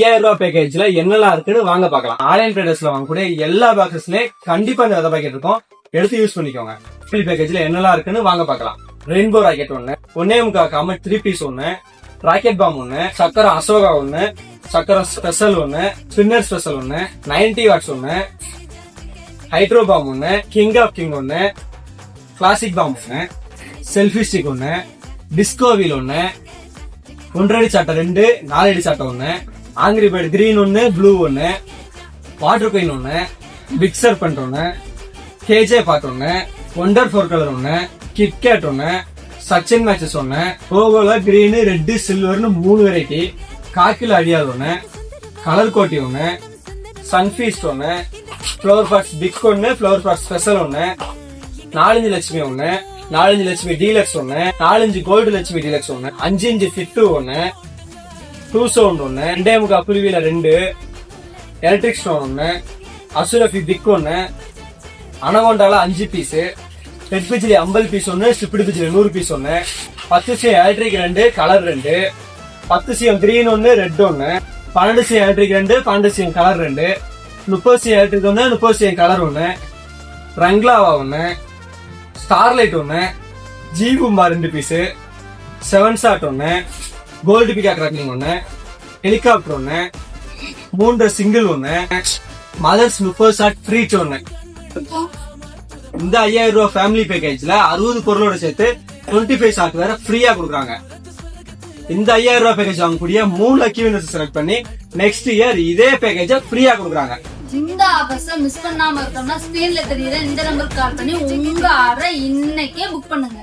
ரூபாய் பேக்கேஜ்ல என்னெல்லாம் இருக்குன்னு வாங்க பார்க்கலாம். ஆன்லைன் ட்ரேடர்ஸ்ல வாங்கக்கூடிய எல்லா பாக்ஸஸ்லயே கண்டிப்பா இந்த விதை பாக்கெட் இருக்கும், எடுத்து யூஸ் பண்ணிக்கோங்க. பேக்கேஜ்ல என்னெல்லாம் இருக்குன்னு வாங்க பார்க்கலாம். ரெயின்போ ராக்கெட் ஒண்ணு, 1.25 காமட் 3 பீஸ் ஒண்ணு, ராக்கெட் பாம் ஒண்ணு, சக்கரம் அசோகா ஒண்ணு, சக்கரம் ஸ்பெஷல் ஒண்ணு, ஸ்பின்னர் ஸ்பெஷல் ஒண்ணு, 90 வாட்ஸ் ஒண்ணு, ஹைட்ரோ பாம் ஒண்ணு, கிங் ஆஃப் கிங் ஒண்ணு, கிளாசிக் பாம் ஒண்ணு, செல்ஃபி ஸ்டிக் ஒண்ணு, டிஸ்கோ வீல் ஒண்ணு, 1 அடி சாட்டை 2, 4 அடி சாட்டை ஒண்ணு, ஆங்கிரி பேர்டு கிரீன் ஒண்ணு, ப்ளூ ஒண்ணு, வாட்டர் பெயின் ஒண்ணு, பிக் சர்பென்ட் ஒண்ணு, கேஜே பாட் ஒண்ணு, ஒண்டர் 4 கலர் ஒண்ணு, கிட்கேட் ஒண்ணு, சச்சின் மேட்சஸ் ஒண்ணு, போகோல கிரீன், ரெட், சில்வர்னு 3 வெரைட்டி, காக்கில அடியாது ஒண்ணு, கலர் கோட்டி ஒண்ணு, சன்ஃபீஸ்ட் ஒண்ணு, ஃபிளவர் பாட்ஸ் பிக் ஒண்ணு, ஃபிளவர் பாட்ஸ் ஸ்பெஷல் ஒண்ணு, 4 லட்சுமி ஒண்ணு, 4 லட்சுமி டீலக்ஸ் ஒண்ணு, 4 கோல்டு லட்சுமி டீலக்ஸ் ஒண்ணு, 5 ஃபிட்டு ஒண்ணு, 2 சவுண்ட் ஒண்ணு, 2.25 புலிவில 2, எலக்ட்ரிக் ஸ்டோன் ஒண்ணு, அசுரஃபி பிக் ஒண்ணு, அனகோண்டால 5 பீஸ், ரெட் பிஜிலி 50 பீஸ் ஒண்ணு, ஸ்ட்ரிப்டு பிஜிலி 100 பீஸ் ஒண்ணு, 10 C electric 2, colour 2, 10 CM green ஒண்ணு, ரெட் ஒண்ணு, 12 C electric 2, 12 CM colour 2, 30 C electric ஒண்ணு, 30 சிஎம் கலர் ஒண்ணு, ரங்லாவா ஒண்ணு, ஸ்டார்லைட் ஒண்ணு, ஜீபும்பா 2 பீஸ், 7 ஷாட் ஒண்ணு, கோல்டு பிகா கிராக்லிங் ஒண்ணு, ஹெலிகாப்டர் ஒண்ணு, 3 சிங்கிள் ஒண்ணு, மதர்ஸ் 30 ஷாட் ஃப்ரீச் ஒண்ணு. இந்த 5000 ரூபாய் ஃபேமிலி பேக்கேஜ்ல 60 பொருளோட சேர்த்து 25 ஷாட் வேற ஃப்ரீயா கொடுக்குறாங்க. இந்த 5000 ரூபாய் பேக்கேஜ் வாங்கக்கூடிய 3 லக்கி வினர்ஸ் செலக்ட் பண்ணி நெக்ஸ்ட் இயர் இதே பேக்கேஜ ஃப்ரீயா கொடுக்குறாங்க. இந்த ஆஃபர்ஸ மிஸ் பண்ணாம இருக்கணும்னா ஸ்கிரீன்ல தெரியுற இந்த நம்பருக்கு கால் பண்ணி உங்க ஆர்டரை இன்னைக்கே புக் பண்ணுங்க.